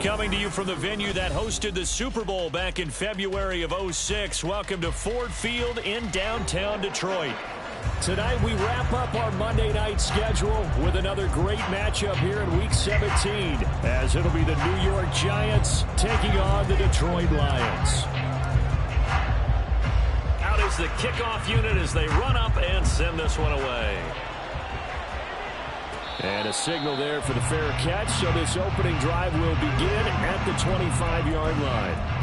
Coming to you from the venue that hosted the Super Bowl back in February of '06. Welcome to Ford Field in downtown Detroit. Tonight we wrap up our Monday night schedule with another great matchup here in Week 17, as it'll be the New York Giants taking on the Detroit Lions. Out is the kickoff unit as they run up and send this one away. And a signal there for the fair catch, so this opening drive will begin at the 25-yard line.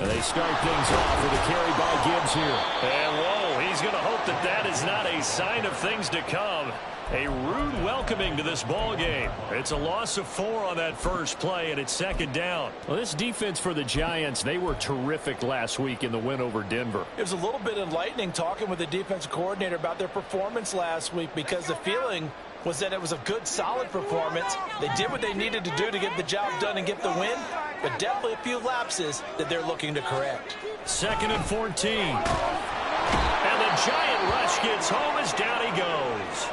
They start things off with a carry by Gibbs here. And whoa, he's going to hope that that is not a sign of things to come. A rude welcoming to this ball game. It's a loss of 4 on that first play, and it's second down. Well, this defense for the Giants, they were terrific last week in the win over Denver. It was a little bit enlightening talking with the defensive coordinator about their performance last week, because the feeling was that it was a good, solid performance. They did what they needed to do to get the job done and get the win, but definitely a few lapses that they're looking to correct. 2nd and 14. And the Giant rush gets home as down he goes.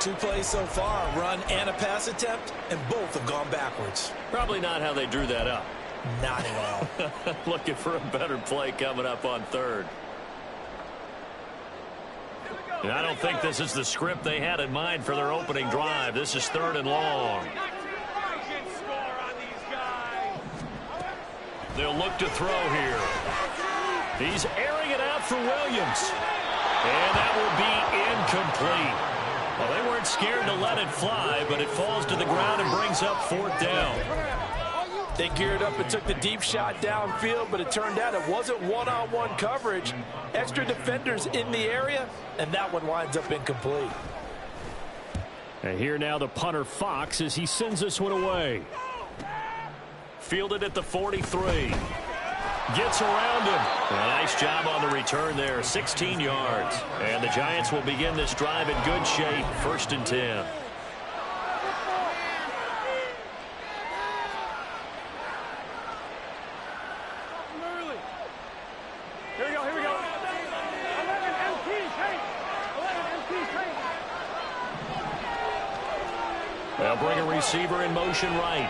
2 plays so far, a run and a pass attempt, and both have gone backwards. Probably not how they drew that up. Not at all. Looking for a better play coming up on 3rd. And I don't think this is the script they had in mind for their opening drive. This is 3rd and long. They'll look to throw here. He's airing it out for Williams. And that will be incomplete. Well, they weren't scared to let it fly, but it falls to the ground and brings up 4th down. They geared up and took the deep shot downfield, but it turned out it wasn't one-on-one coverage. Extra defenders in the area, and that one winds up incomplete. And here now the punter Fox as he sends this one away. Fielded at the 43. Gets around him. A nice job on the return there, 16 yards. And the Giants will begin this drive in good shape, 1st and 10. Here we go. 11 MPs, hey! 11 MPs, hey! They'll bring a receiver in motion right.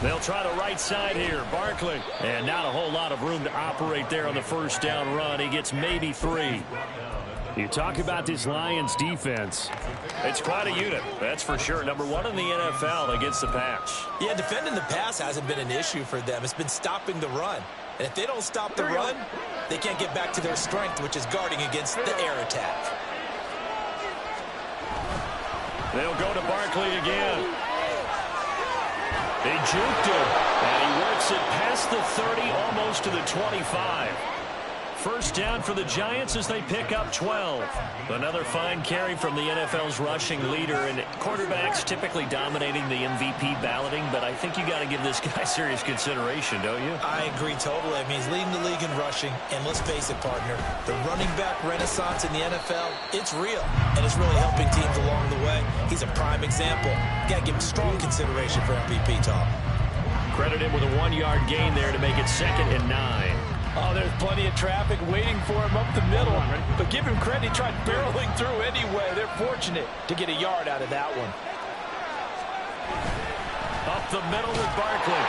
They'll try the right side here. Barkley. And not a whole lot of room to operate there on the 1st down run. He gets maybe 3. You talk about this Lions defense. It's quite a unit, that's for sure. Number 1 in the NFL against the pass. Yeah, defending the pass hasn't been an issue for them. It's been stopping the run. And if they don't stop the run, they can't get back to their strength, which is guarding against the air attack. They'll go to Barkley again. They juked him, and he works it past the 30, almost to the 25. 1st down for the Giants as they pick up 12. Another fine carry from the NFL's rushing leader, and quarterbacks typically dominating the MVP balloting, but I think you got to give this guy serious consideration, don't you? I agree totally. I mean, he's leading the league in rushing, and let's face it, partner, the running back renaissance in the NFL, it's real, and it's really helping teams along the way. He's a prime example. Got to give him strong consideration for MVP talk. Credit him with a 1-yard gain there to make it 2nd and 9. Oh, there's plenty of traffic waiting for him up the middle. But give him credit, he tried barreling through anyway. They're fortunate to get a yard out of that one. Up the middle with Barkley.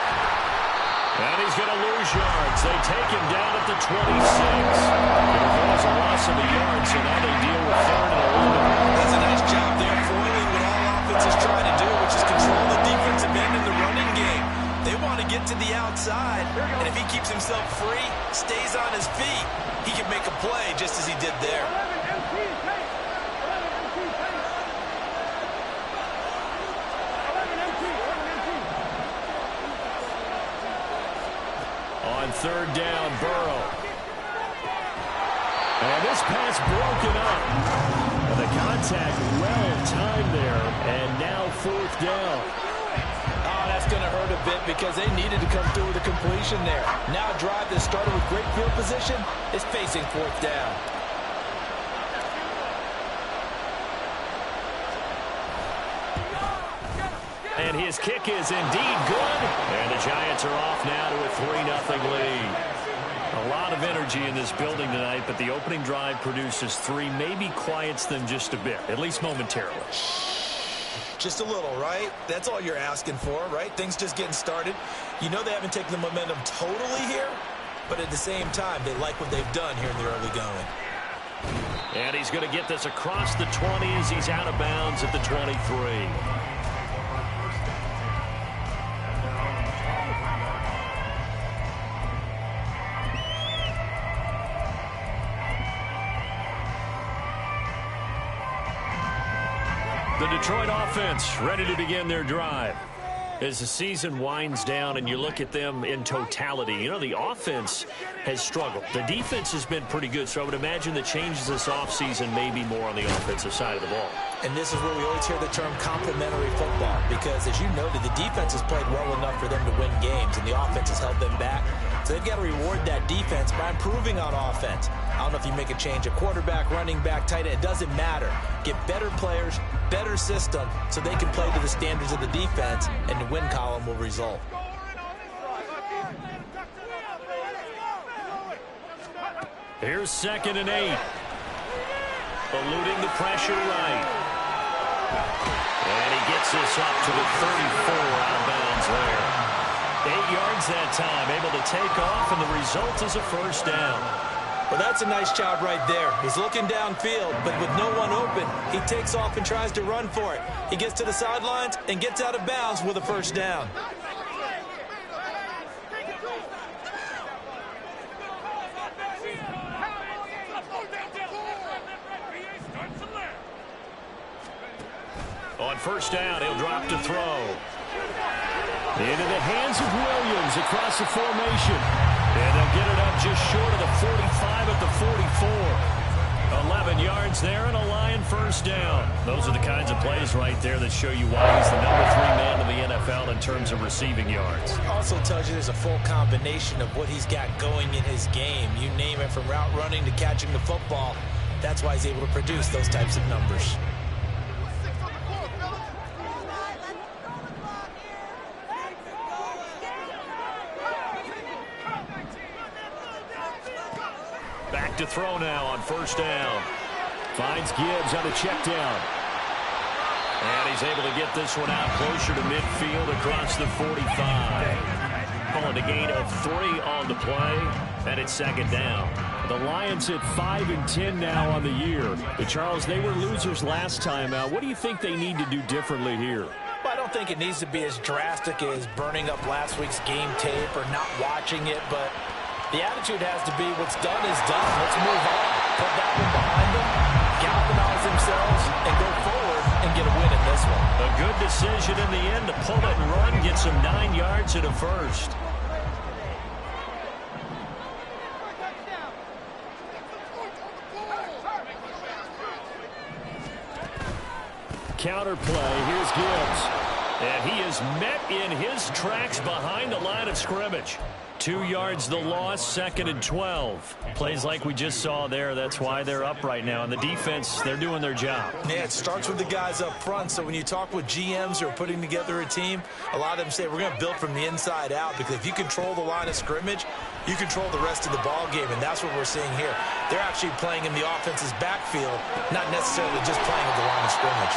And he's going to lose yards. They take him down at the 26. There was a loss of a yard, so now they deal with 3rd and 11. That's a nice job there, foiling what all offenses try to do, which is control the defensive end in the running game. They want to get to the outside, and if he keeps himself free, stays on his feet, he can make a play just as he did there. 11 MPs, hey! 11 MPs, On 3rd down, Burrow. And this pass broken up. And the contact well timed there, and now 4th down. bit because they needed to come through with a completion there. Now a drive that started with great field position is facing fourth down. And his kick is indeed good. And the Giants are off now to a 3-0 lead. A lot of energy in this building tonight, but the opening drive produces 3, maybe quiets them just a bit, at least momentarily. Just a little, right? That's all you're asking for, right? Things just getting started. You know they haven't taken the momentum totally here, but at the same time, they like what they've done here in the early going. And he's going to get this across the 20 as he's out of bounds at the 23. The Detroit offense ready to begin their drive. As the season winds down and you look at them in totality, you know, the offense has struggled. The defense has been pretty good, so I would imagine the changes this offseason may be more on the offensive side of the ball. And this is where we always hear the term complementary football, because as you noted, the defense has played well enough for them to win games, and the offense has held them back. So they've got to reward that defense by improving on offense. I don't know if you make a change at quarterback, running back, tight end. It doesn't matter. Get better players, better system, so they can play to the standards of the defense, and the win column will result. Here's 2nd and 8. Eluding the pressure right. And he gets this up to the 34 out of bounds there. 8 yards that time, able to take off, and the result is a first down. Well, that's a nice job right there. He's looking downfield, but with no one open, he takes off and tries to run for it. He gets to the sidelines and gets out of bounds with a first down. On first down, he'll drop to throw. Into the hands of Williams across the formation. And they'll get it up just short of the 45 at the 44. 11 yards there and a Lion first down. Those are the kinds of plays right there that show you why he's the number 3 man in the NFL in terms of receiving yards. Also tells you there's a full combination of what he's got going in his game. You name it, from route running to catching the football. That's why he's able to produce those types of numbers. Back to throw now on first down. Finds Gibbs on a check down. And he's able to get this one out closer to midfield across the 45. Calling a gain of 3 on the play, and it's 2nd down. The Lions at 5-10 now on the year. But Charles, they were losers last time out. What do you think they need to do differently here? Well, I don't think it needs to be as drastic as burning up last week's game tape or not watching it, but the attitude has to be what's done is done. Let's move on. Put that one behind them, galvanize themselves, and go forward and get a win in this one. A good decision in the end to pull it and run, get some 9 yards at a first. Counter play. Here's Gibbs. And he is met in his tracks behind the line of scrimmage. 2 yards the loss, 2nd and 12. Plays like we just saw there. That's why they're up right now. And the defense, they're doing their job. Yeah, it starts with the guys up front. So when you talk with GMs who are putting together a team, a lot of them say we're going to build from the inside out, because if you control the line of scrimmage, you control the rest of the ball game, and that's what we're seeing here. They're actually playing in the offense's backfield, not necessarily just playing at the line of scrimmage.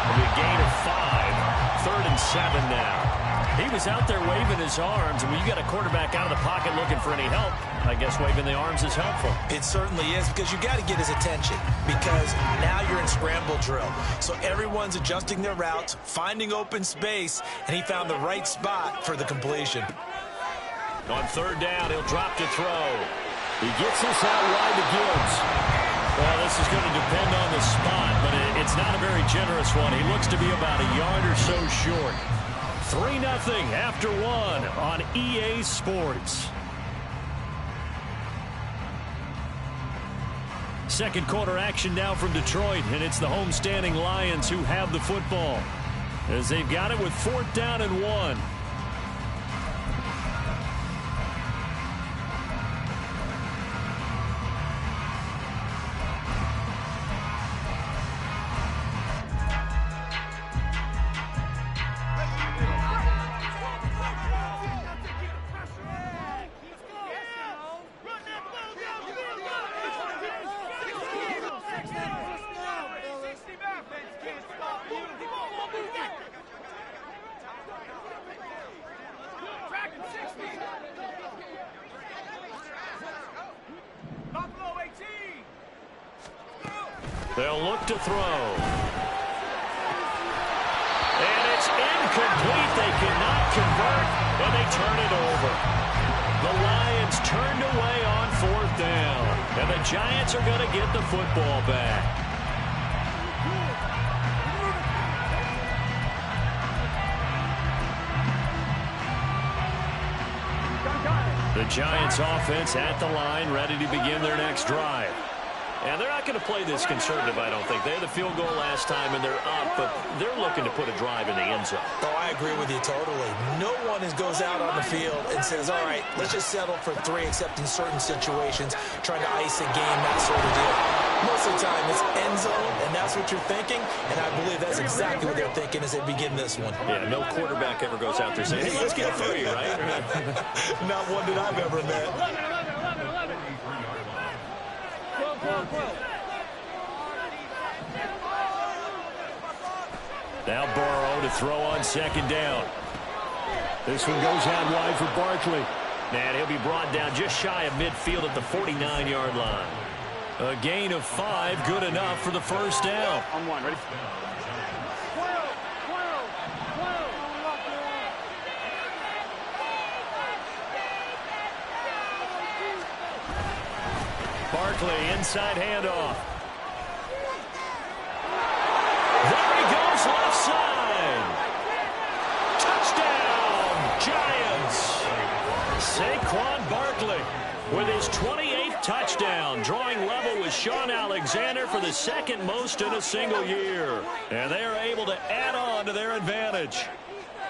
It'll be a gain of 5, 3rd and 7 now. He was out there waving his arms, and when you got a quarterback out of the pocket looking for any help, I guess waving the arms is helpful. It certainly is, because you got to get his attention, because now you're in scramble drill. So everyone's adjusting their routes, finding open space, and he found the right spot for the completion. On 3rd down, he'll drop to throw. He gets this out wide to Gibbs. Well, this is going to depend on the spot, but it's not a very generous one. He looks to be about a yard or so short. 3-0 after 1 on EA Sports. Second quarter action now from Detroit, and it's the homestanding Lions who have the football, as they've got it with 4th down and 1. They'll look to throw. And it's incomplete. They cannot convert, and they turn it over. The Lions turned away on 4th down, and the Giants are going to get the football back. The Giants offense at the line, ready to begin their next drive. And they're not going to play this conservative, I don't think. They had the field goal last time, and they're up, but they're looking to put a drive in the end zone. Oh, I agree with you totally. No one goes out on the field and says, all right, let's just settle for 3, except in certain situations, trying to ice a game, that sort of deal. Most of the time, it's end zone, and that's what you're thinking, and I believe that's exactly what they're thinking as they begin this one. Yeah, no quarterback ever goes out there saying, hey, let's get 3, right? Not one that I've ever met. 12. Now Burrow to throw on 2nd down. This one goes out wide for Barkley. And he'll be brought down just shy of midfield at the 49-yard line. A gain of 5, good enough for the 1st down. On 1, ready? 12. Barkley, inside handoff. There he goes, left side. Touchdown, Giants. Saquon Barkley with his 28th touchdown, drawing level with Sean Alexander for the 2nd most in a single year. And they are able to add on to their advantage.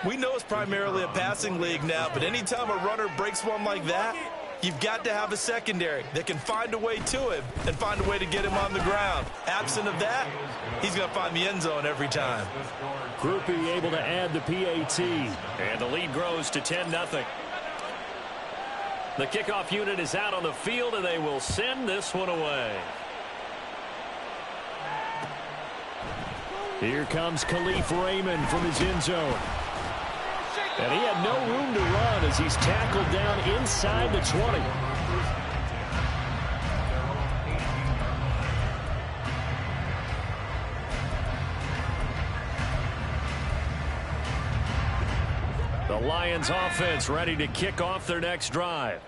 We know it's primarily a passing league now, but anytime a runner breaks one like that, you've got to have a secondary that can find a way to him and find a way to get him on the ground. Absent of that, he's going to find the end zone every time. Groupie able to add the PAT. And the lead grows to 10-0. The kickoff unit is out on the field, and they will send this one away. Here comes Khalif Raymond from his end zone. And he had no room to run as he's tackled down inside the 20. The Lions offense ready to kick off their next drive.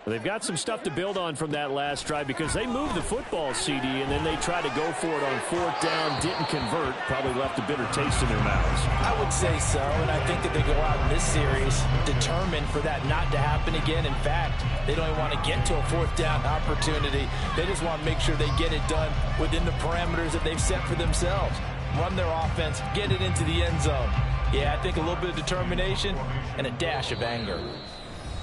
They've got some stuff to build on from that last drive because they moved the football, CD, and then they tried to go for it on 4th down, didn't convert, probably left a bitter taste in their mouths. I would say so, and I think that they go out in this series determined for that not to happen again. In fact, they don't even want to get to a 4th down opportunity. They just want to make sure they get it done within the parameters that they've set for themselves. Run their offense, get it into the end zone. Yeah, I think a little bit of determination and a dash of anger.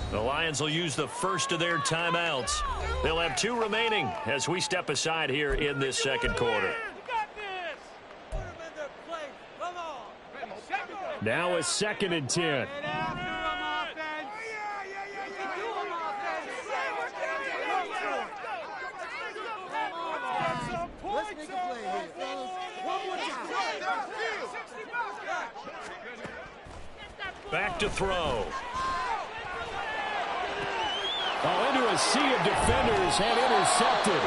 The Lions will use the first of their timeouts. They'll have 2 remaining as we step aside here in this 2nd quarter. Now a 2nd and 10. Back to throw. Into a sea of defenders and intercepted.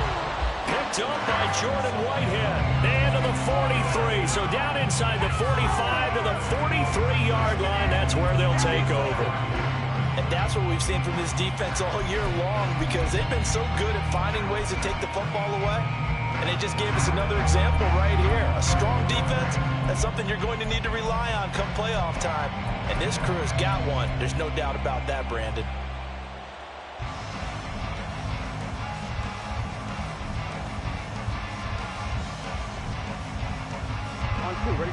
Picked up by Jordan Whitehead. And to the 43. So down inside the 45 to the 43-yard line. That's where they'll take over. And that's what we've seen from this defense all year long because they've been so good at finding ways to take the football away. And they just gave us another example right here. A strong defense, that's something you're going to need to rely on come playoff time. And this crew has got one. There's no doubt about that, Brandon. Ready?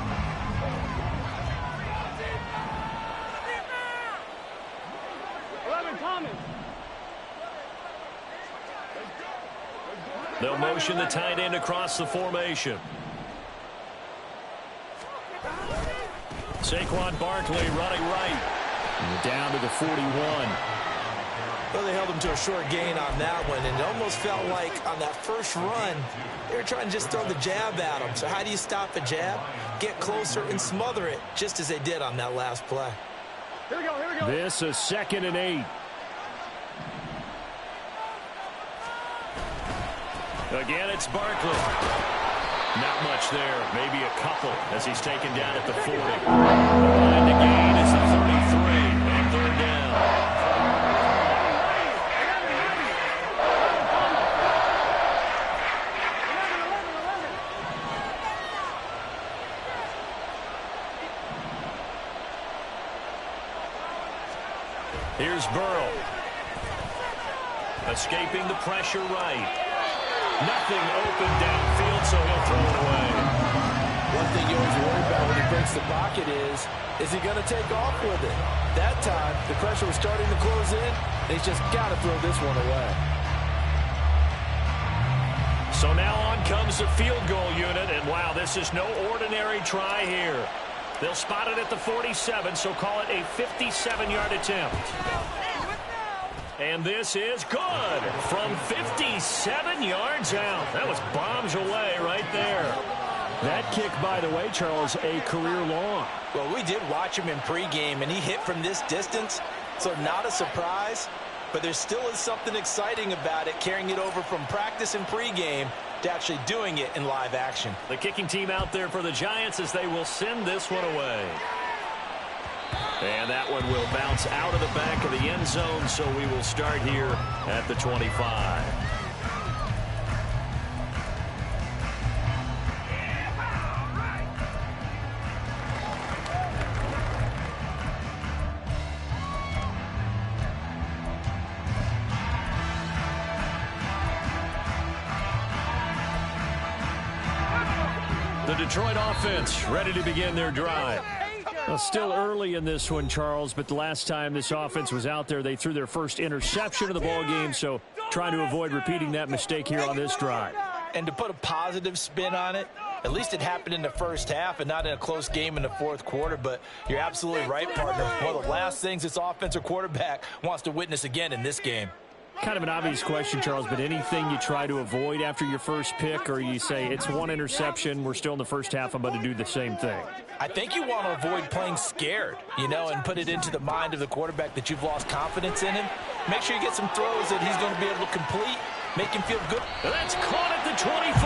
They'll motion the tight end across the formation. Saquon Barkley running right. And down to the 41. Well, they held him to a short gain on that one, and it almost felt like on that first run, they were trying to just throw the jab at him. So how do you stop a jab? Get closer and smother it, just as they did on that last play. Here we go. This is 2nd and 8. Again, it's Barkley. Not much there, maybe a couple as he's taken down at the 40. And the gain is the 33 on third down. Here's Burrow. Escaping the pressure right. Nothing open downfield, so he'll throw it away. One thing you always worry about when he breaks the pocket is he going to take off with it? That time, the pressure was starting to close in, and he's just got to throw this one away. So now on comes the field goal unit, and wow, this is no ordinary try here. They'll spot it at the 47, so call it a 57-yard attempt. And this is good from 57 yards out. That was bombs away right there. That kick, by the way, Charles, a career long. Well, we did watch him in pregame, and he hit from this distance, so not a surprise. But there still is something exciting about it, carrying it over from practice and pregame to actually doing it in live action. The kicking team out there for the Giants as they will send this one away. And that one will bounce out of the back of the end zone, so we will start here at the 25. The Detroit offense ready to begin their drive. Well, still early in this one, Charles, but the last time this offense was out there, they threw their first interception of the ball game, so trying to avoid repeating that mistake here on this drive. And to put a positive spin on it, at least it happened in the first half and not in a close game in the fourth quarter, but you're absolutely right, partner. One of the last things this offensive quarterback wants to witness again in this game. Kind of an obvious question, Charles, but anything you try to avoid after your first pick, or you say it's one interception, we're still in the first half, I'm going to do the same thing? I think you want to avoid playing scared, and put it into the mind of the quarterback that you've lost confidence in him. Make sure you get some throws that he's going to be able to complete, make him feel good. That's caught at the 25.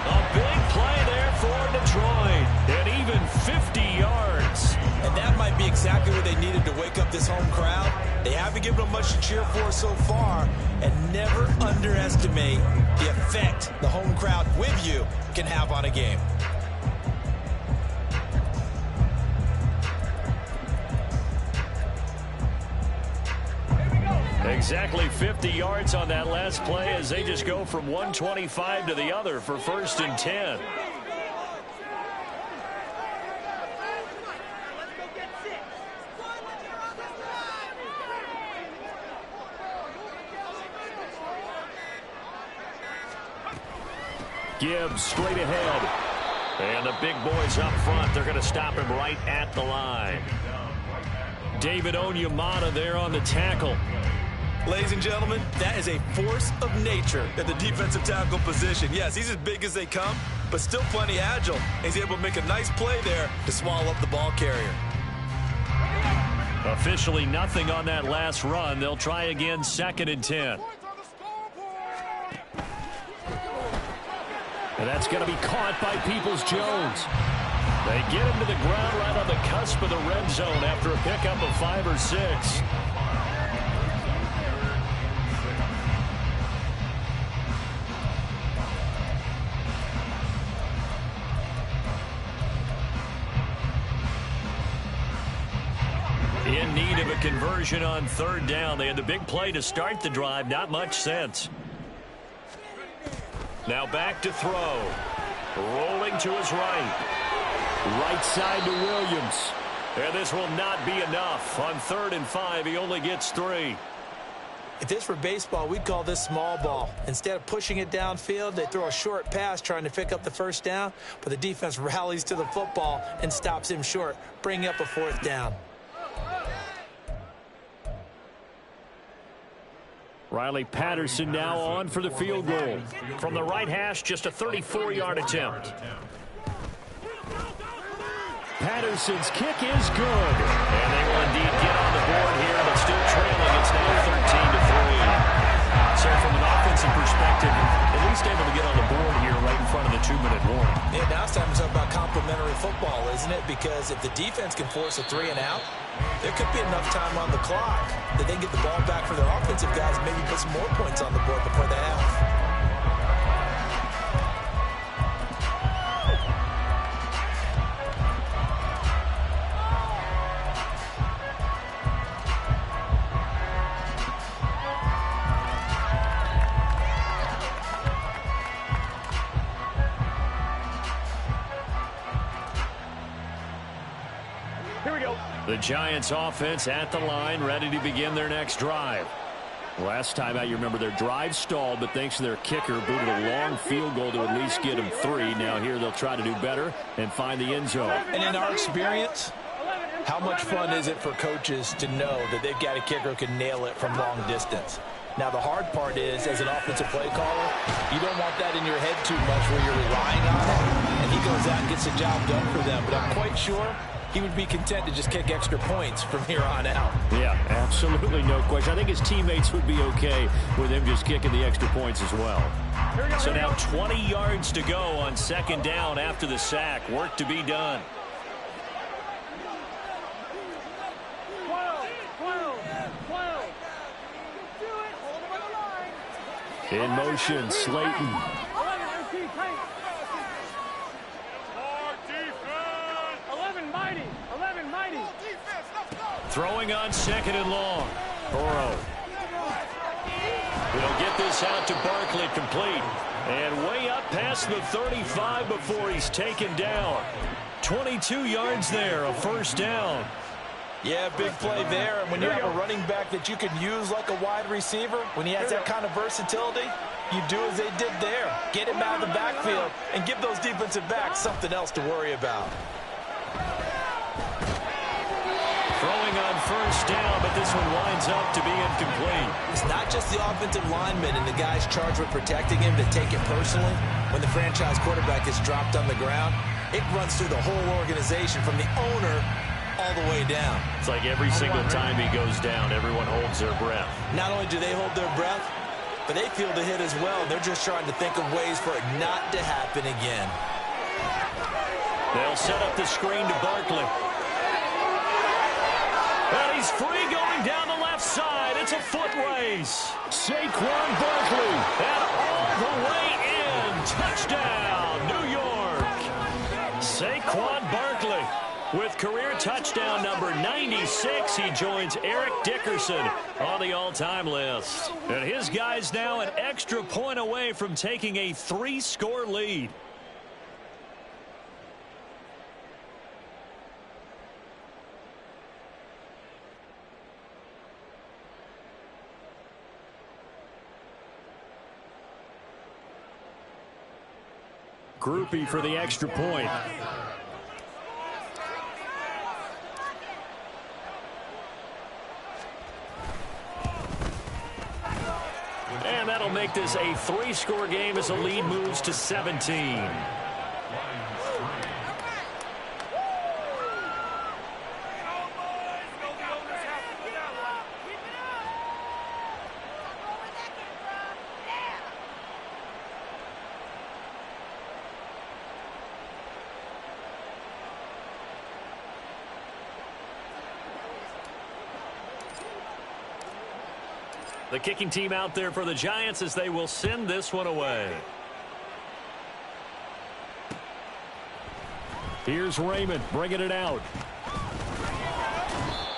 A big play there for Detroit, and even 50 yards. And that might be exactly what they needed to wake up this home crowd. They haven't given them much to cheer for so far, and never underestimate the effect the home crowd with you can have on a game. Exactly 50 yards on that last play as they just go from 125 to the other for 1st and 10. Gibbs straight ahead. And the big boys up front, they're going to stop him right at the line. David Onyemata there on the tackle. Ladies and gentlemen, that is a force of nature at the defensive tackle position. Yes, he's as big as they come, but still plenty agile. He's able to make a nice play there to swallow up the ball carrier. Officially nothing on that last run. They'll try again 2nd and 10. And that's going to be caught by Peoples-Jones. They get him to the ground right on the cusp of the red zone after a pickup of 5 or 6. In need of a conversion on 3rd down. They had the big play to start the drive. Not much sense. Now back to throw. Rolling to his right. Right side to Williams. And this will not be enough. On 3rd and 5, he only gets 3. If this were baseball, we'd call this small ball. Instead of pushing it downfield, they throw a short pass trying to pick up the 1st down, but the defense rallies to the football and stops him short, bringing up a 4th down. Riley Patterson now on for the field goal. From the right hash, just a 34-yard attempt. Patterson's kick is good. And they will indeed get on the board here, but still trailing. It's now 13-3. So from an offensive perspective, at least able to get on the board here right in front of the isn't it? Because if the defense can force a 3-and-out, there could be enough time on the clock that they get the ball back for their offensive guys and maybe put some more points on the board before the half. The Giants offense at the line, ready to begin their next drive. Last time out, you remember their drive stalled, but thanks to their kicker, booted a long field goal to at least get them 3. Now here they'll try to do better and find the end zone. And in our experience, how much fun is it for coaches to know that they've got a kicker who can nail it from long distance? Now, the hard part is, as an offensive play caller, you don't want that in your head too much where you're relying on it, and he goes out and gets the job done for them. But I'm quite sure he would be content to just kick extra points from here on out. Yeah, absolutely no question. I think his teammates would be okay with him just kicking the extra points as well. So now 20 yards to go on second down after the sack. Work to be done. 12. In motion, Slayton. 11 mighty. Throwing on second and long. Burrow. He'll get this out to Barkley, complete. And way up past the 35 before he's taken down. 22 yards there, a first down. Yeah, big play there. And when you have a running back that you can use like a wide receiver, when he has that kind of versatility, you do as they did there. Get him out of the backfield and give those defensive backs something else to worry about. Throwing on first down, but this one winds up to be incomplete. It's not just the offensive linemen and the guys charged with protecting him that take it personally. When the franchise quarterback is dropped on the ground, it runs through the whole organization from the owner all the way down. It's like every single time he goes down, everyone holds their breath. Not only do they hold their breath, but they feel the hit as well. They're just trying to think of ways for it not to happen again. They'll set up the screen to Barkley. And he's free going down the left side. It's a foot race. Saquon Barkley. And all the way in. Touchdown, New York. Saquon Barkley with career touchdown number 96. He joins Eric Dickerson on the all-time list. And his guys now an extra point away from taking a 3-score lead. Groupie for the extra point. And that'll make this a 3-score game as the lead moves to 17. The kicking team out there for the Giants as they will send this one away. Here's Raymond bringing it out.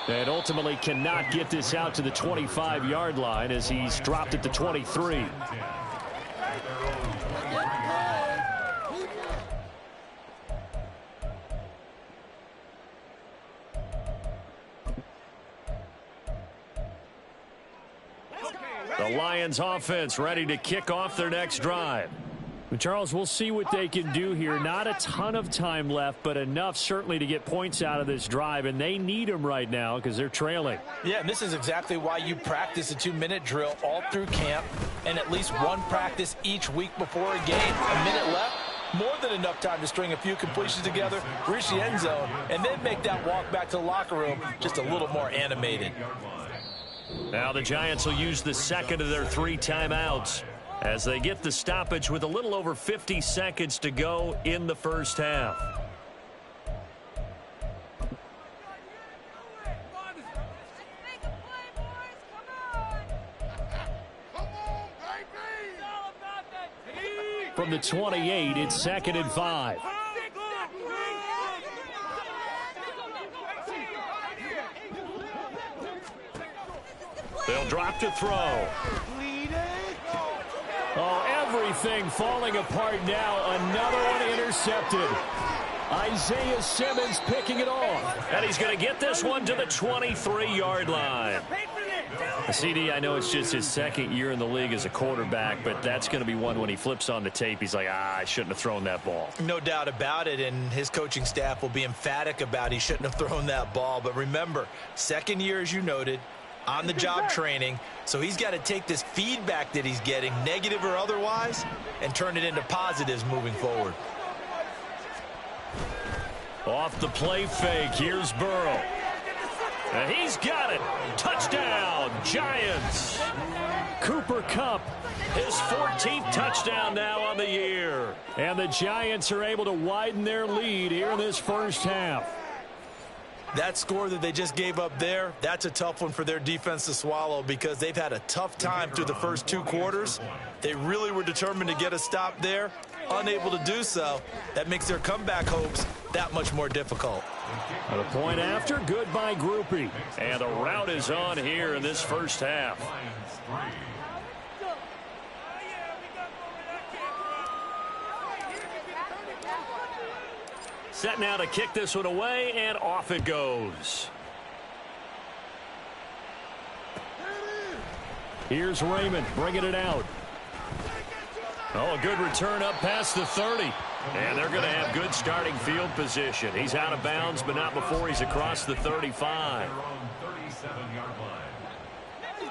And ultimately cannot get this out to the 25-yard line as he's dropped at the 23. The Lions offense ready to kick off their next drive. Charles, we'll see what they can do here. Not a ton of time left, but enough certainly to get points out of this drive, and they need them right now because they're trailing. Yeah, and this is exactly why you practice a 2-minute drill all through camp and at least one practice each week before a game. A minute left, more than enough time to string a few completions together, reach the end zone, and then make that walk back to the locker room just a little more animated. Now the Giants will use the second of their 3 timeouts as they get the stoppage with a little over 50 seconds to go in the first half. from the 28. It's 2nd and 5. They'll drop to throw. Oh, everything falling apart now. Another one intercepted. Isaiah Simmons picking it off. And he's going to get this one to the 23-yard line. CD, I know it's just his 2nd year in the league as a quarterback, but that's going to be one when he flips on the tape, he's like, I shouldn't have thrown that ball. No doubt about it, and his coaching staff will be emphatic about he shouldn't have thrown that ball. But remember, 2nd year, as you noted, on-the-job training, so he's got to take this feedback that he's getting, negative or otherwise, and turn it into positives moving forward. Off the play fake, here's Burrow. And he's got it. Touchdown, Giants. Cooper Kupp, his 14th touchdown now on the year. And the Giants are able to widen their lead here in this first half. That score that they just gave up there, that's a tough one for their defense to swallow because they've had a tough time through the first 2 quarters. They really were determined to get a stop there, unable to do so. That makes their comeback hopes that much more difficult. The point after, goodbye groupie. And the route is on here in this first half. Set now to kick this one away, and off it goes. Here's Raymond bringing it out. Oh, a good return up past the 30. And they're going to have good starting field position. He's out of bounds, but not before he's across the 35.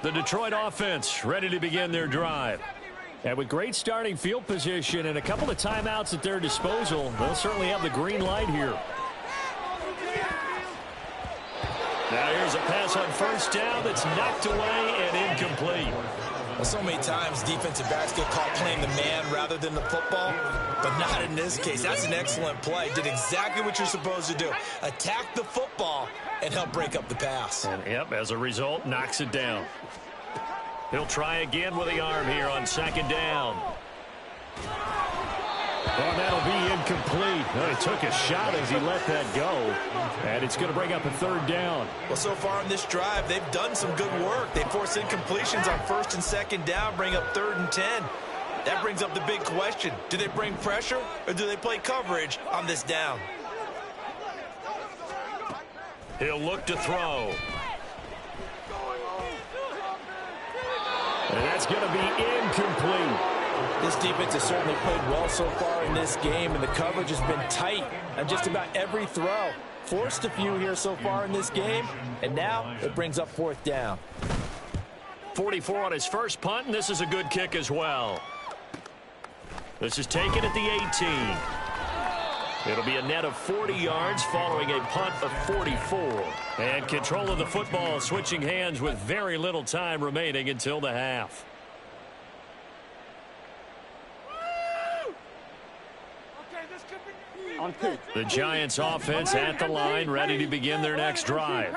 The Detroit offense ready to begin their drive. And with great starting field position and a couple of timeouts at their disposal, they'll certainly have the green light here. Now here's a pass on first down that's knocked away and incomplete. Well, so many times defensive backs get caught playing the man rather than the football, but not in this case. That's an excellent play. Did exactly what you're supposed to do. Attack the football and help break up the pass. And, yep, as a result, knocks it down. He'll try again with the arm here on 2nd down. Well, that'll be incomplete. Well, he took a shot as he let that go. And it's going to bring up a 3rd down. Well, so far in this drive, they've done some good work. They force incompletions on 1st and 2nd down, bring up 3rd and 10. That brings up the big question. Do they bring pressure or do they play coverage on this down? He'll look to throw. And that's going to be incomplete. This defense has certainly played well so far in this game, and the coverage has been tight on just about every throw. Forced a few here so far in this game, and now it brings up 4th down. 44 on his first punt, and this is a good kick as well. This is taken at the 18. It'll be a net of 40 yards following a punt of 44. And control of the football switching hands with very little time remaining until the half. The Giants offense at the line, ready to begin their next drive.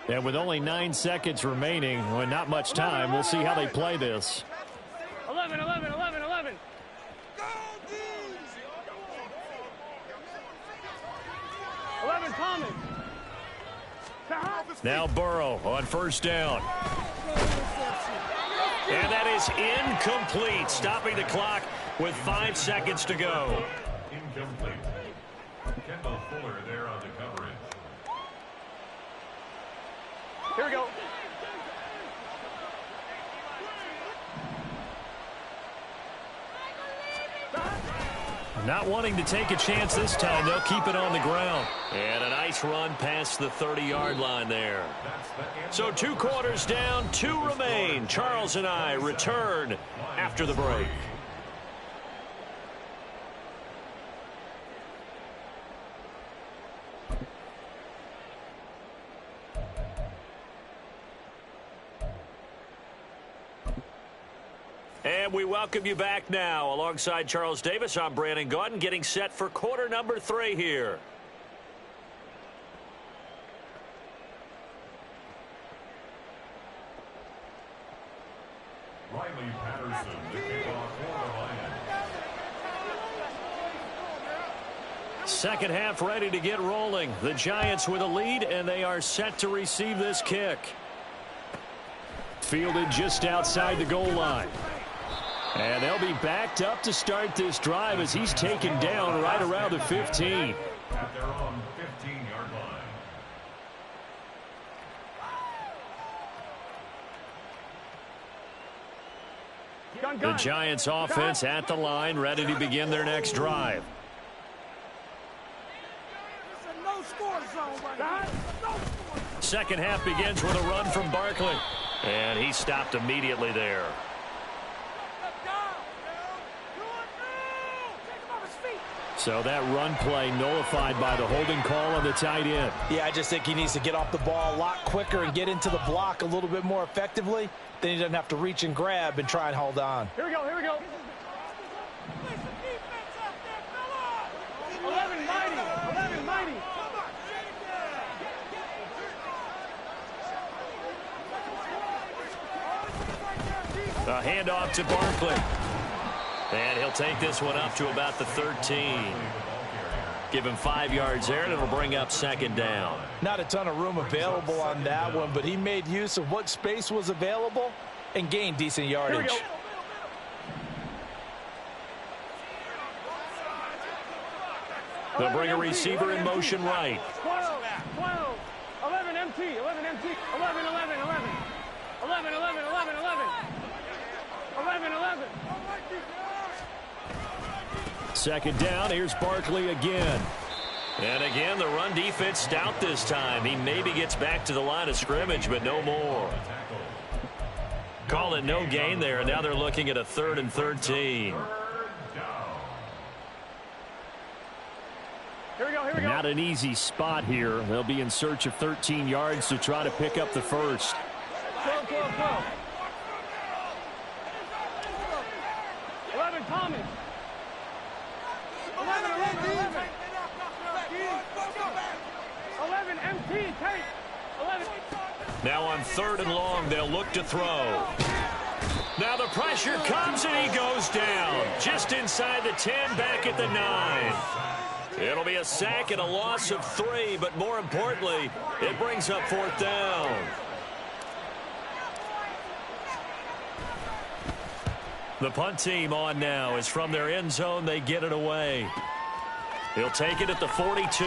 And with only 9 seconds remaining, well, not much time, we'll see how they play this. 11, 11, 11, 11. Thomas. Now Burrow on first down. And that is incomplete, stopping the clock with 5 seconds to go. Incomplete. Kendall Fuller there on the coverage. Here we go. Not wanting to take a chance this time, they'll keep it on the ground. And a nice run past the 30-yard line there. So 2 quarters down, 2 remain. Charles and I return after the break. And we welcome you back now. Alongside Charles Davis, I'm Brandon Gaudin, getting set for quarter number 3 here. Riley Patterson to kick off for the Lions. Second half ready to get rolling. The Giants with a lead, and they are set to receive this kick. Fielded just outside the goal line. And they'll be backed up to start this drive as he's taken down right around the 15. At their own 15-yard line. The Giants offense at the line, ready to begin their next drive. Second half begins with a run from Barkley. And he stopped immediately there. So that run play nullified by the holding call on the tight end. Yeah, I just think he needs to get off the ball a lot quicker and get into the block a little bit more effectively. Then he doesn't have to reach and grab and try and hold on. Here we go, here we go. 11 mighty, 11 mighty. A handoff to Barkley. And he'll take this one up to about the 13. Give him 5 yards there, and it'll bring up second down. Not a ton of room available on that one, but he made use of what space was available and gained decent yardage. They'll bring a receiver in motion right. 12, 12, 11 MT, 11 MT, 11, 11, 11. 11, 11, 11, 11. 11, 11. Second down, here's Barkley again. And again, the run defense stout this time. He maybe gets back to the line of scrimmage, but no more. Call it no gain there, and now they're looking at a 3rd and 13. Here we go, here we go. Not an easy spot here. They'll be in search of 13 yards to try to pick up the first. 12, 12, 12. 11 Thomas. 11, 11, 11. 11 MT, take. 11. Now on 3rd and long, they'll look to throw. Now the pressure comes, and he goes down. Just inside the 10, back at the 9. It'll be a sack and a loss of 3, but more importantly, it brings up 4th down. The punt team on now is from their end zone. They get it away. He'll take it at the 42.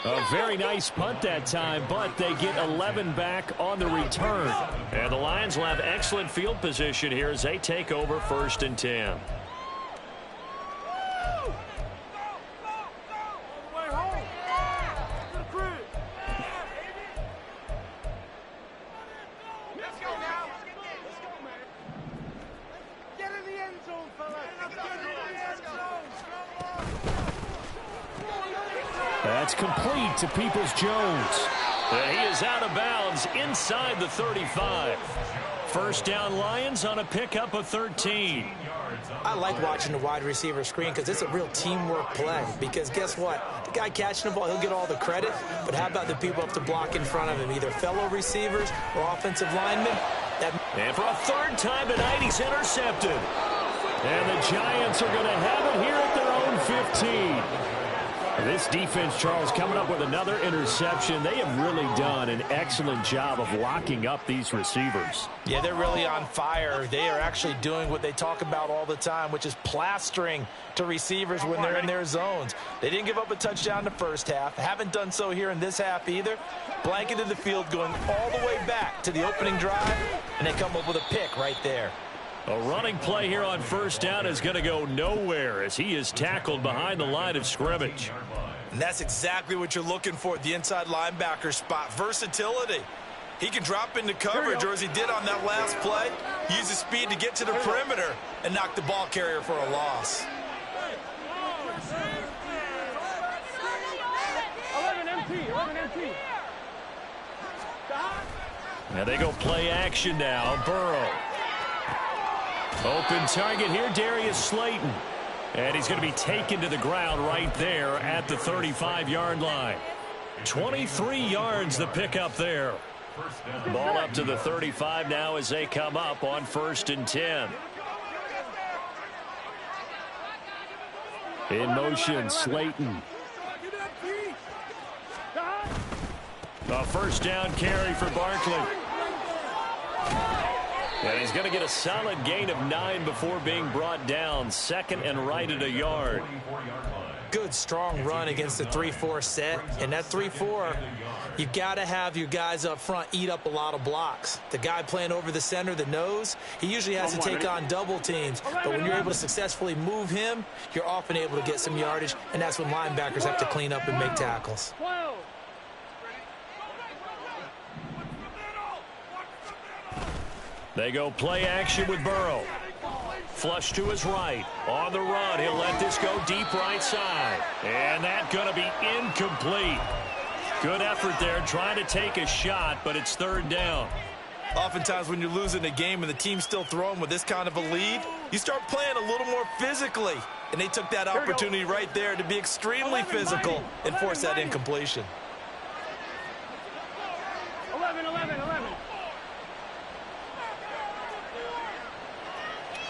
A very nice punt that time, but they get 11 back on the return. And the Lions will have excellent field position here as they take over 1st and 10. That's complete to Peoples-Jones. And he is out of bounds inside the 35. First down Lions on a pickup of 13. I like watching the wide receiver screen because it's a real teamwork play. Because guess what? The guy catching the ball, he'll get all the credit. But how about the people up to block in front of him? Either fellow receivers or offensive linemen. And for a 3rd time tonight, he's intercepted. And the Giants are going to have it here at their own 15. This defense, Charles, coming up with another interception. They have really done an excellent job of locking up these receivers. Yeah, they're really on fire. They are actually doing what they talk about all the time, which is plastering to receivers when they're in their zones. They didn't give up a touchdown in the first half. Haven't done so here in this half either. Blanketed the field going all the way back to the opening drive, and they come up with a pick right there. A running play here on 1st down is going to go nowhere as he is tackled behind the line of scrimmage. And that's exactly what you're looking for at the inside linebacker spot. Versatility. He can drop into coverage, or as he did on that last play, use his speed to get to the perimeter and knock the ball carrier for a loss. 11 MT, 11 MT. Now they go play action now. Burrow. Open target here, Darius Slayton. And he's going to be taken to the ground right there at the 35-yard line. 23 yards the pickup there. Ball up to the 35 now as they come up on 1st and 10. In motion, Slayton. A first down carry for Barkley. And he's going to get a solid gain of 9 before being brought down. Second and right at a yard. Good, strong run against the 3-4 set. And that 3-4, you've got to have your guys up front eat up a lot of blocks. The guy playing over the center, the nose, he usually has to take on double teams. But when you're able to successfully move him, you're often able to get some yardage. And that's when linebackers have to clean up and make tackles. They go play action with Burrow. Flush to his right. On the run, he'll let this go deep right side. And that's going to be incomplete. Good effort there trying to take a shot, but it's third down. Oftentimes when you're losing a game and the team's still throwing with this kind of a lead, you start playing a little more physically. And they took that opportunity right there to be extremely physical and force that incompletion. 11, 11, 11.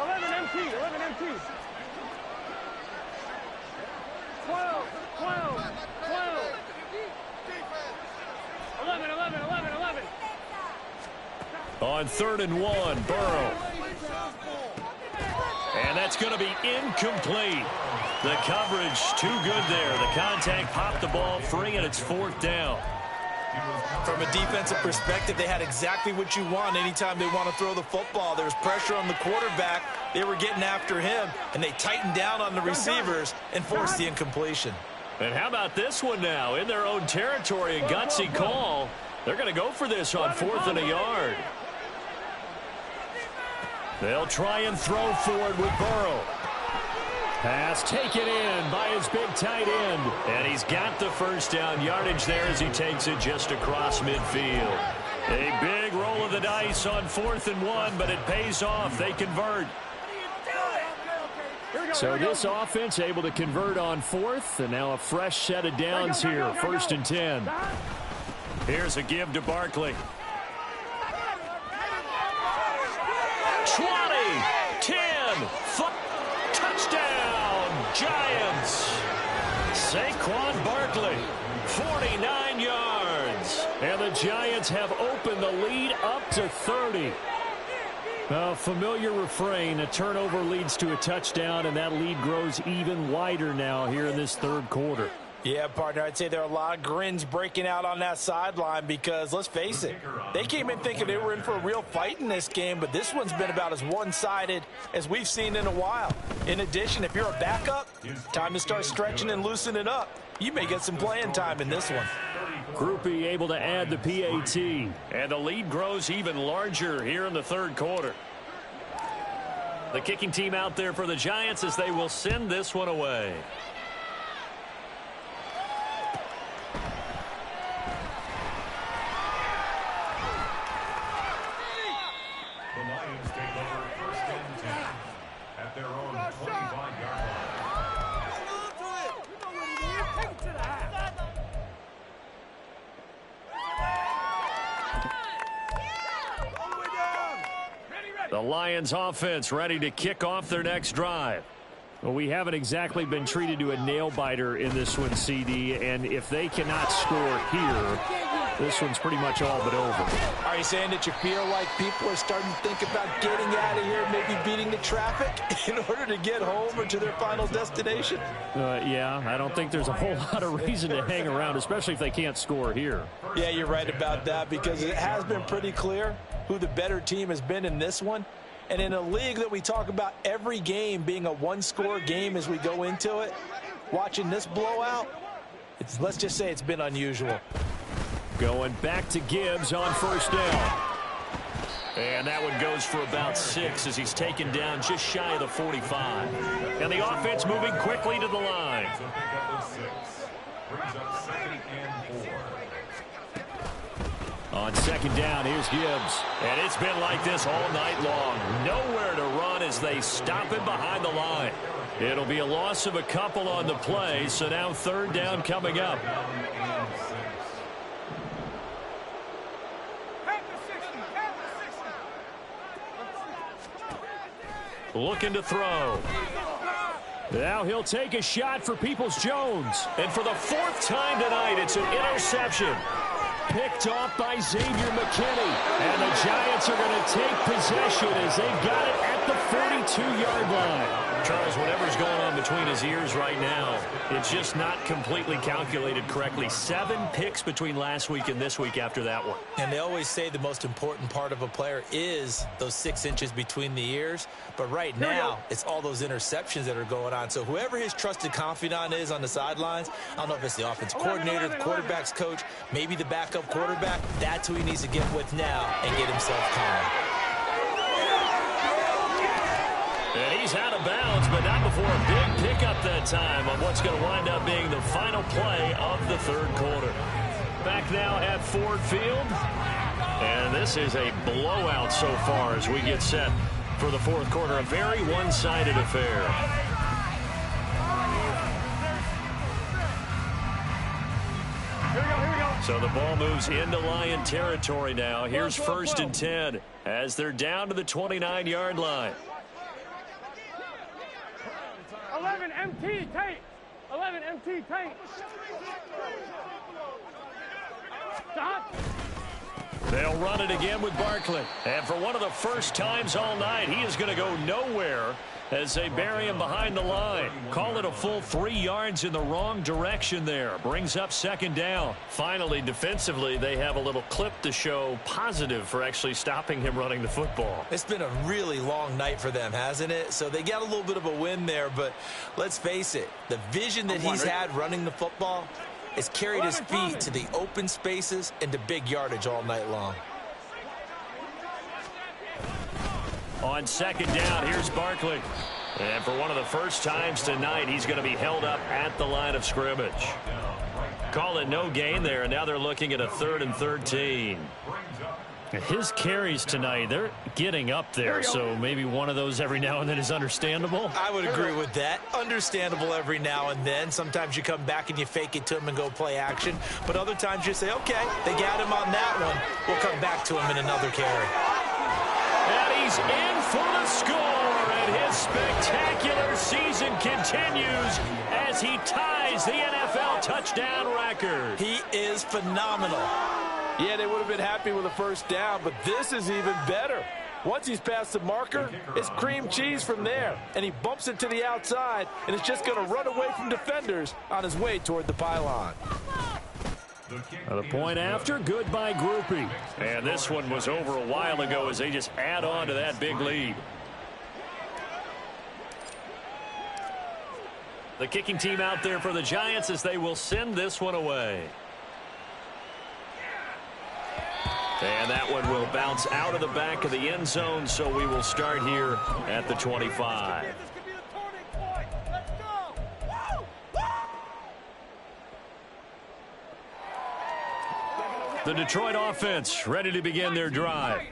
11 MT, 11 MT. 12, 12, 12. 11, 11, 11, 11. On 3rd and 1, Burrow. And that's going to be incomplete. The coverage too good there. The contact popped the ball free, and it's 4th down. From a defensive perspective, they had exactly what you want anytime they want to throw the football. There was pressure on the quarterback. They were getting after him, and they tightened down on the receivers and forced the incompletion. And how about this one now? In their own territory, a gutsy call. They're going to go for this on 4th and a yard. They'll try and throw forward with Burrow. Pass taken in by his big tight end. And he's got the first down yardage there as he takes it just across midfield. A big roll of the dice on 4th and 1, but it pays off. They convert. So this offense able to convert on 4th, and now a fresh set of downs here, 1st and 10. Here's a give to Barkley. 20, 10, touchdown, Giants. Saquon Barkley, 49 yards. And the Giants have opened the lead up to 30. A familiar refrain, a turnover leads to a touchdown, and that lead grows even wider now here in this 3rd quarter. Yeah, partner, I'd say there are a lot of grins breaking out on that sideline because, let's face it, they came in thinking they were in for a real fight in this game, but this one's been about as one-sided as we've seen in a while. In addition, if you're a backup, time to start stretching and loosening up. You may get some playing time in this one. Groupie able to add the PAT. And the lead grows even larger here in the 3rd quarter. The kicking team out there for the Giants as they will send this one away. The Lions take over 1st and 10 at their own 25-yard line. The Lions offense ready to kick off their next drive. Well, we haven't exactly been treated to a nail-biter in this one, CD, and if they cannot score here, this one's pretty much all but over. Are you saying that you feel like people are starting to think about getting out of here, maybe beating the traffic in order to get home or to their final destination? Yeah, I don't think there's a whole lot of reason to hang around, especially if they can't score here. Yeah, you're right about that because it has been pretty clear who the better team has been in this one. And in a league that we talk about every game being a one-score game as we go into it, watching this blowout, let's just say it's been unusual. Going back to Gibbs on 1st down. And that one goes for about 6 as he's taken down just shy of the 45. And the offense moving quickly to the line. So pick up the 6. Brings up 2nd and 4. On 2nd down, here's Gibbs. And it's been like this all night long. Nowhere to run as they stop him behind the line. It'll be a loss of a couple on the play, so now 3rd down coming up. Looking to throw. Now he'll take a shot for Peoples-Jones. And for the fourth time tonight, it's an interception. Picked off by Xavier McKinney. And the Giants are going to take possession as they've got it at the 42-yard line. Charles, whatever's going on between his ears right now, it's just not completely calculated correctly. 7 picks between last week and this week after that one. And they always say the most important part of a player is those 6 inches between the ears. But right now, it's all those interceptions that are going on. So whoever his trusted confidant is on the sidelines, I don't know if it's the offense coordinator, the quarterback's coach, maybe the backup quarterback, that's who he needs to get with now and get himself calm. And he's out of bounds, but not before a big pickup that time on what's going to wind up being the final play of the third quarter. Back now at Ford Field. And this is a blowout so far as we get set for the fourth quarter. A very one-sided affair. So the ball moves into Lion territory now. Here's 1st and 10 as they're down to the 29-yard line. 11 MT tape. 11 MT tape. Stop. They'll run it again with Barkley. And for one of the first times all night, he is going to go nowhere as they bury him behind the line. Call it a full 3 yards in the wrong direction there. Brings up 2nd down. Finally, defensively, they have a little clip to show positive for actually stopping him running the football. It's been a really long night for them, hasn't it? So they got a little bit of a win there, but let's face it, the vision that he's had running the football has carried his feet to the open spaces and to big yardage all night long. On 2nd down, here's Barkley. And for one of the first times tonight, he's going to be held up at the line of scrimmage. Call it no gain there, and now they're looking at a 3rd and 13. His carries tonight, they're getting up there, so maybe one of those every now and then is understandable. I would agree with that. Understandable every now and then. Sometimes you come back and you fake it to him and go play action. But other times you say, okay, they got him on that one. We'll come back to him in another carry. And he's in for the score, and his spectacular season continues as he ties the NFL touchdown record. He is phenomenal. Yeah, they would have been happy with a first down, but this is even better. Once he's past the marker, it's cream cheese from there, and he bumps it to the outside, and it's just going to run away from defenders on his way toward the pylon. The point after, goodbye groupie. And this one was over a while ago as they just add on to that big lead. The kicking team out there for the Giants as they will send this one away. And that one will bounce out of the back of the end zone, so we will start here at the 25. The Detroit offense ready to begin their drive.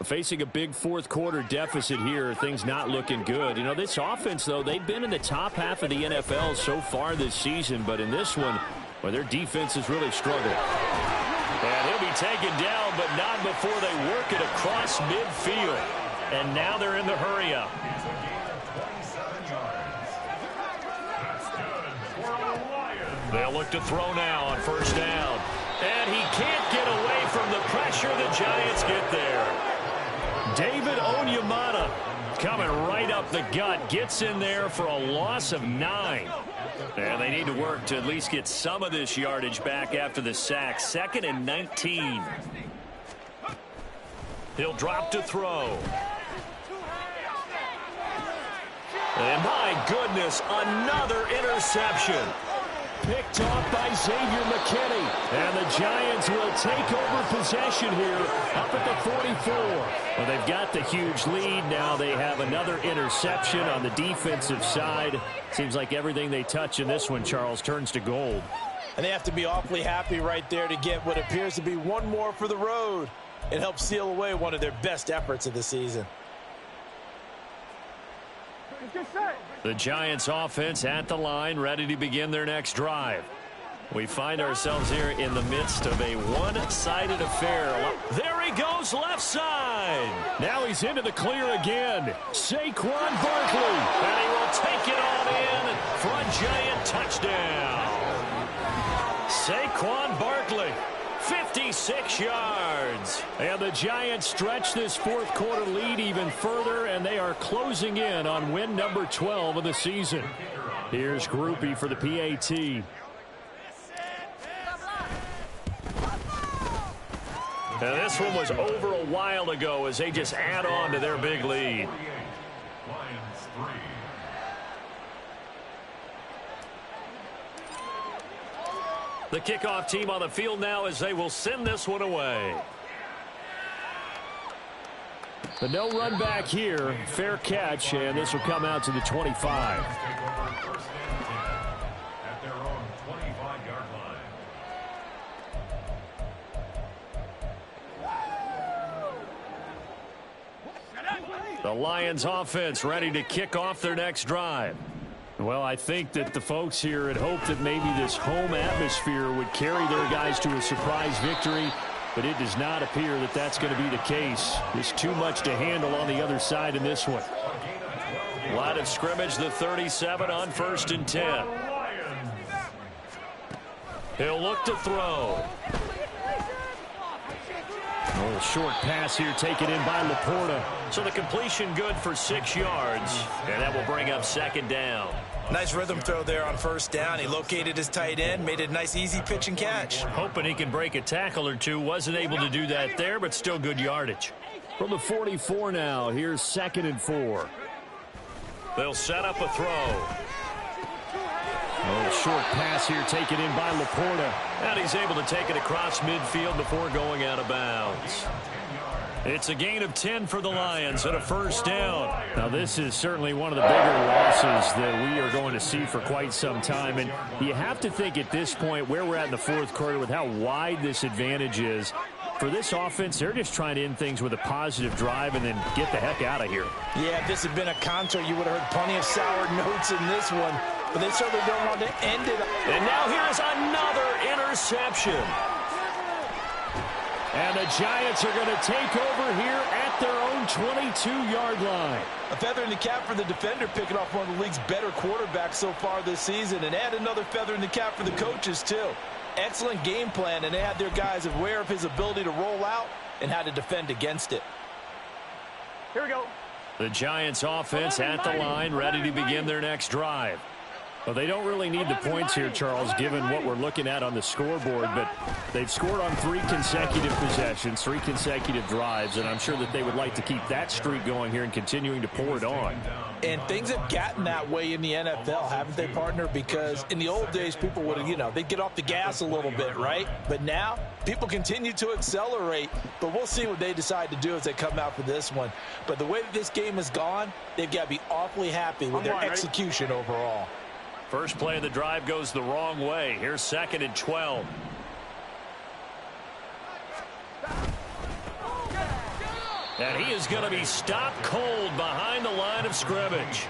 Facing a big fourth quarter deficit here, things not looking good. You know, this offense, though, they've been in the top half of the NFL so far this season, but in this one, well, their defense has really struggled. And he'll be taken down, but not before they work it across midfield. And now they're in the hurry-up. They'll look to throw now on 1st down. And he can't get away from the pressure. The Giants get there. David Onyemata coming right up the gut. Gets in there for a loss of 9. And they need to work to at least get some of this yardage back after the sack. 2nd and 19. He'll drop to throw. And my goodness, another interception. Picked off by Xavier McKinney. And the Giants will take over possession here up at the 44. Well, they've got the huge lead. Now they have another interception on the defensive side. Seems like everything they touch in this one, Charles, turns to gold. And they have to be awfully happy right there to get what appears to be one more for the road. It helps seal away one of their best efforts of the season. The Giants offense at the line, ready to begin their next drive. We find ourselves here in the midst of a one-sided affair. There he goes goes left side. Now he's into the clear again. Saquon Barkley. And he will take it on in for a giant touchdown. Saquon Barkley, 56 yards. And the Giants stretch this fourth quarter lead even further, and they are closing in on win number 12 of the season. Here's Groupie for the PAT. And this one was over a while ago as they just add on to their big lead. Lions 3. The kickoff team on the field now as they will send this one away. The no run back here, fair catch, and this will come out to the 25. Take over first and 10 at their own 25-yard line. The Lions offense ready to kick off their next drive. Well, I think that the folks here had hoped that maybe this home atmosphere would carry their guys to a surprise victory, but it does not appear that that's going to be the case. There's too much to handle on the other side in this one. Line of scrimmage, the 37 on 1st and 10. He'll look to throw. A little short pass here taken in by Laporta. So the completion good for 6 yards, and that will bring up 2nd down. Nice rhythm throw there on 1st down. He located his tight end, made it a nice easy pitch and catch. Hoping he can break a tackle or two. Wasn't able to do that there, but still good yardage. From the 44 now, here's 2nd and 4. They'll set up a throw. A little short pass here taken in by Laporta. And he's able to take it across midfield before going out of bounds. It's a gain of 10 for the Lions and a 1st down. Now, this is certainly one of the bigger losses that we are going to see for quite some time. And you have to think at this point where we're at in the fourth quarter with how wide this advantage is. For this offense, they're just trying to end things with a positive drive and then get the heck out of here. Yeah, if this had been a concert, you would have heard plenty of sour notes in this one. But they certainly don't want to end it. And now here's another interception. And the Giants are going to take over here at their own 22-yard line. A feather in the cap for the defender, picking off one of the league's better quarterbacks so far this season. And add another feather in the cap for the coaches, too. Excellent game plan, and they had their guys aware of his ability to roll out and how to defend against it. Here we go. The Giants offense at the line, ready to begin their next drive. Well, they don't really need the points here, Charles, given what we're looking at on the scoreboard, but they've scored on 3 consecutive possessions, 3 consecutive drives, and I'm sure that they would like to keep that streak going here and continuing to pour it on. And things have gotten that way in the NFL, haven't they, partner? Because in the old days, people would have, they'd get off the gas a little bit, right? But now, people continue to accelerate, but we'll see what they decide to do as they come out for this one. But the way that this game has gone, they've got to be awfully happy with their execution overall. First play of the drive goes the wrong way. Here's 2nd and 12. And he is going to be stopped cold behind the line of scrimmage.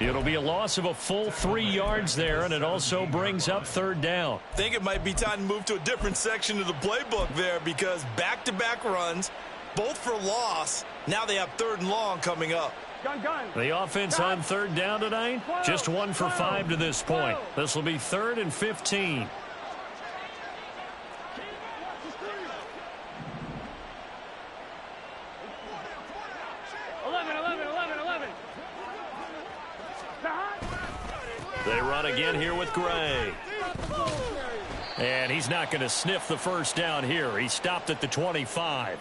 It'll be a loss of a full 3 yards there, and it also brings up 3rd down. I think it might be time to move to a different section of the playbook there because back-to-back runs, both for loss. Now they have 3rd and long coming up. Gun. The offense on 3rd down tonight, just 1 for 5 to this point. This will be 3rd and 15. They run again here with Gray. And he's not going to sniff the 1st down here. He stopped at the 25.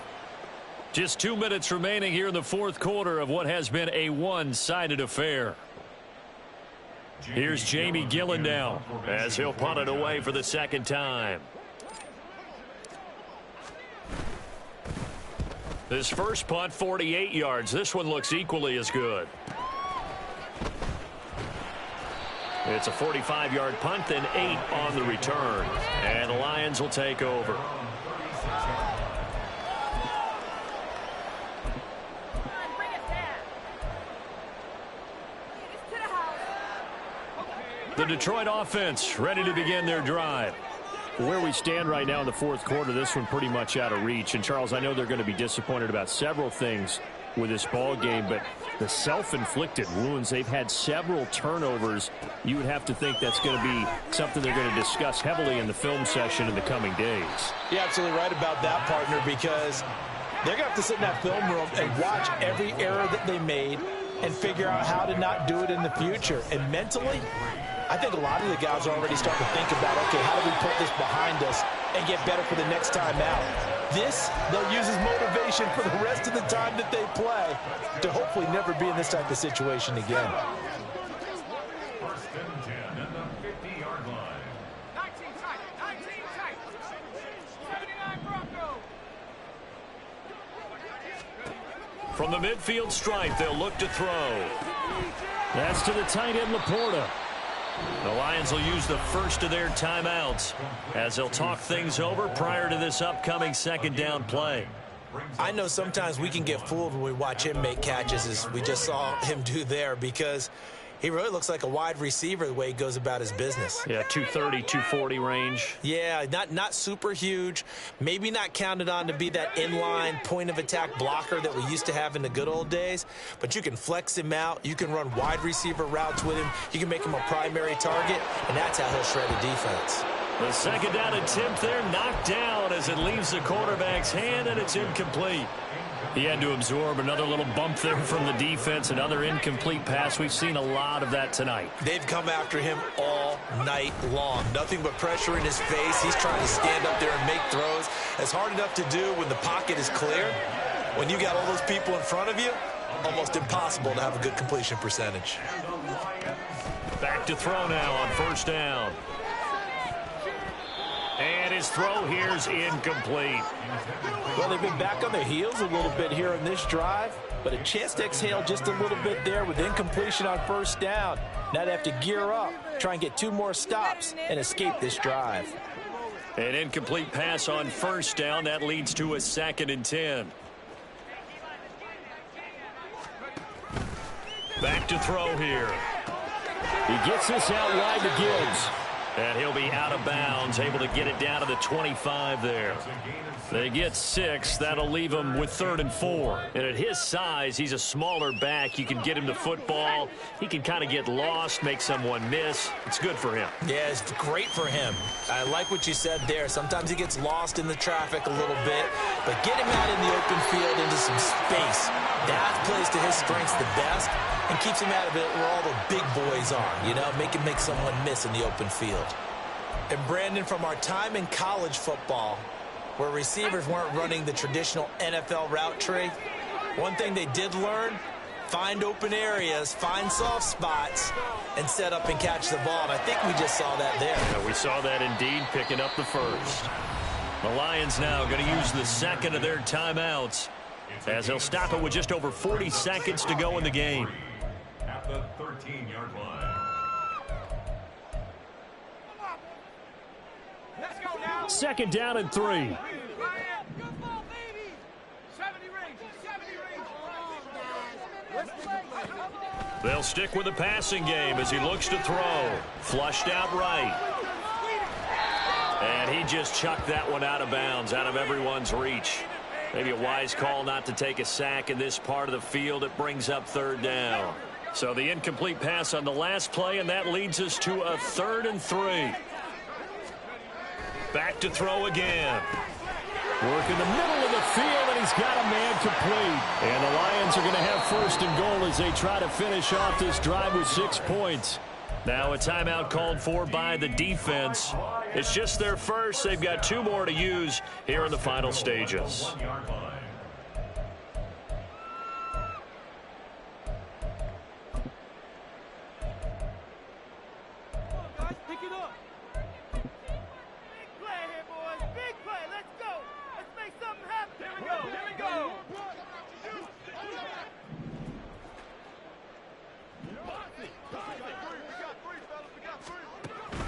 Just 2 minutes remaining here in the fourth quarter of what has been a one-sided affair. Here's Jamie Gillen now as he'll punt it away for the 2nd time. His first punt, 48 yards. This one looks equally as good. It's a 45-yard punt, then 8 on the return. And the Lions will take over. The Detroit offense ready to begin their drive. Where we stand right now in the fourth quarter, this one pretty much out of reach. And, Charles, I know they're going to be disappointed about several things with this ball game, but the self-inflicted wounds, they've had several turnovers. You would have to think that's going to be something they're going to discuss heavily in the film session in the coming days. You're absolutely right about that, partner, because they're going to have to sit in that film room and watch every error that they made and figure out how to not do it in the future. And mentally, I think a lot of the guys are already starting to think about, okay, how do we put this behind us and get better for the next time out? This, they'll use as motivation for the rest of the time that they play to hopefully never be in this type of situation again. First and 10 at the 50-yard line. 19 tight, 19 tight. 79 Bronco. From the midfield stripe, they'll look to throw. That's to the tight end, Laporta. The Lions will use the first of their timeouts as they'll talk things over prior to this upcoming second down play. I know sometimes we can get fooled when we watch him make catches, as we just saw him do there, because he really looks like a wide receiver the way he goes about his business. Yeah, 230, 240 range. Yeah, not super huge. Maybe not counted on to be that inline point-of-attack blocker that we used to have in the good old days, but you can flex him out. You can run wide receiver routes with him. You can make him a primary target, and that's how he'll shred a defense. The second down attempt there knocked down as it leaves the quarterback's hand, and it's incomplete. He had to absorb another little bump there from the defense, another incomplete pass. We've seen a lot of that tonight. They've come after him all night long. Nothing but pressure in his face. He's trying to stand up there and make throws. It's hard enough to do when the pocket is clear. When you got all those people in front of you, almost impossible to have a good completion percentage. Back to throw now on first down. And his throw here's incomplete. Well, they've been back on their heels a little bit here in this drive, but a chance to exhale just a little bit there with incompletion on first down. Now they have to gear up, try and get 2 more stops and escape this drive. An incomplete pass on first down. That leads to a 2nd and 10. Back to throw here. He gets this out wide to Gibbs. And he'll be out of bounds, able to get it down to the 25 there. They get 6. That'll leave him with 3rd and 4. And at his size, he's a smaller back. You can get him the football. He can kind of get lost, make someone miss. It's good for him. Yeah, it's great for him. I like what you said there. Sometimes he gets lost in the traffic a little bit, but get him out in the open field into some space. That plays to his strengths the best and keeps him out of it where all the big boys are, you know, make someone miss in the open field. And Brandon, from our time in college football, where receivers weren't running the traditional NFL route tree, one thing they did learn, find open areas, find soft spots, and set up and catch the ball. And I think we just saw that there. Yeah, we saw that indeed, picking up the first. The Lions now going to use the second of their timeouts as they'll stop it with just over 40 seconds to go in the game. At the 13-yard line. Let's go now. 2nd down and 3. Good ball, baby. 70 range. 70 range. Let's play. They'll stick with the passing game as he looks to throw. Flushed out right. And he just chucked that one out of bounds, out of everyone's reach. Maybe a wise call not to take a sack in this part of the field. It brings up 3rd down. So the incomplete pass on the last play, and that leads us to a 3rd and 3. Back to throw again. Work in the middle of the field, and he's got a man complete. And the Lions are going to have 1st and goal as they try to finish off this drive with 6 points. Now a timeout called for by the defense. It's just their first. They've got 2 more to use here in the final stages. 1-yard line. Guys, pick it up. Big play here, boys. Big play. Let's go. Let's make something happen. Here we go. Here we go.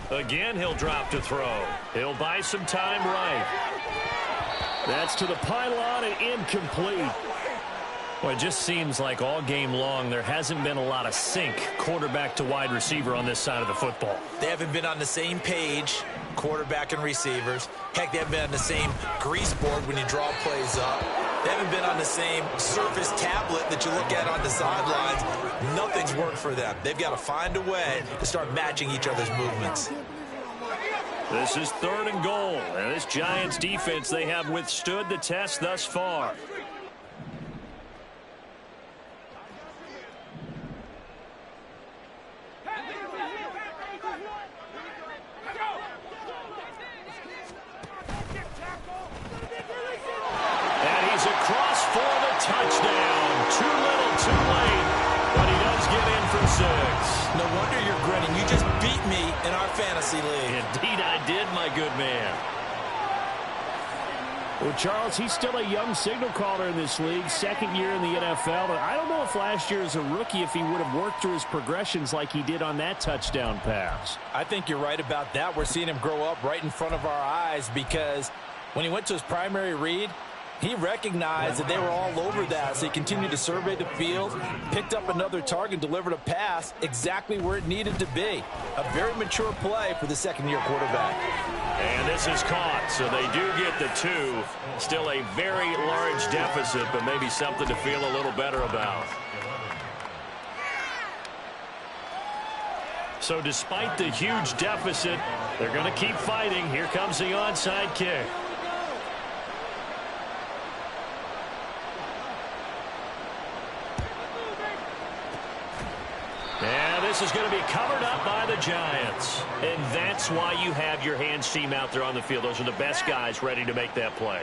Again, he'll drop to throw. He'll buy some time right. That's to the pylon and incomplete. Well, it just seems like all game long there hasn't been a lot of sync quarterback to wide receiver on this side of the football. They haven't been on the same page, quarterback and receivers. Heck, they haven't been on the same grease board when you draw plays up. They haven't been on the same Surface tablet that you look at on the sidelines. Nothing's worked for them. They've got to find a way to start matching each other's movements. This is 3rd and goal. And this Giants defense, they have withstood the test thus far. Touchdown. Too little, too late, but he does get in for 6. No wonder you're grinning. You just beat me in our fantasy league. Indeed I did, my good man. Well, Charles, he's still a young signal caller in this league, 2nd year in the NFL. And I don't know if last year as a rookie if he would have worked through his progressions like he did on that touchdown pass. I think you're right about that. We're seeing him grow up right in front of our eyes because when he went to his primary read, he recognized that they were all over that, so he continued to survey the field, picked up another target, delivered a pass exactly where it needed to be. A very mature play for the 2nd-year quarterback. And this is caught, so they do get the 2. Still a very large deficit, but maybe something to feel a little better about. So despite the huge deficit, they're going to keep fighting. Here comes the onside kick. And this is going to be covered up by the Giants. And that's why you have your hands team out there on the field. Those are the best guys ready to make that play.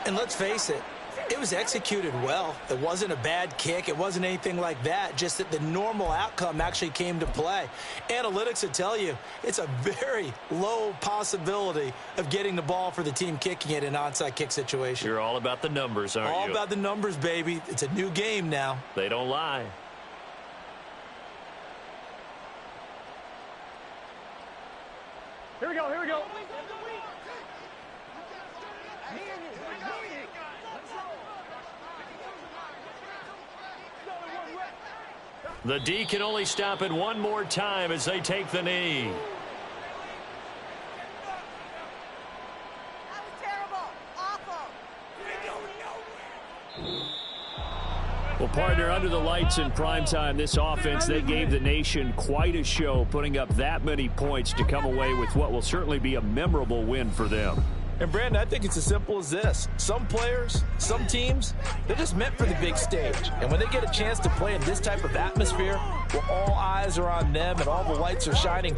And let's face it, it was executed well. It wasn't a bad kick. It wasn't anything like that. Just that the normal outcome actually came to play. Analytics will tell you it's a very low possibility of getting the ball for the team kicking it in an onside kick situation. You're all about the numbers, aren't you? All about the numbers, baby. It's a new game now. They don't lie. Here we go, here we go. The D can only stop it one more time as they take the knee. That was terrible. Awful. Well, partner, under the lights in primetime, this offense, they gave the nation quite a show, putting up that many points to come away with what will certainly be a memorable win for them. And, Brandon, I think it's as simple as this. Some players, some teams, they're just meant for the big stage. And when they get a chance to play in this type of atmosphere, where all eyes are on them and all the lights are shining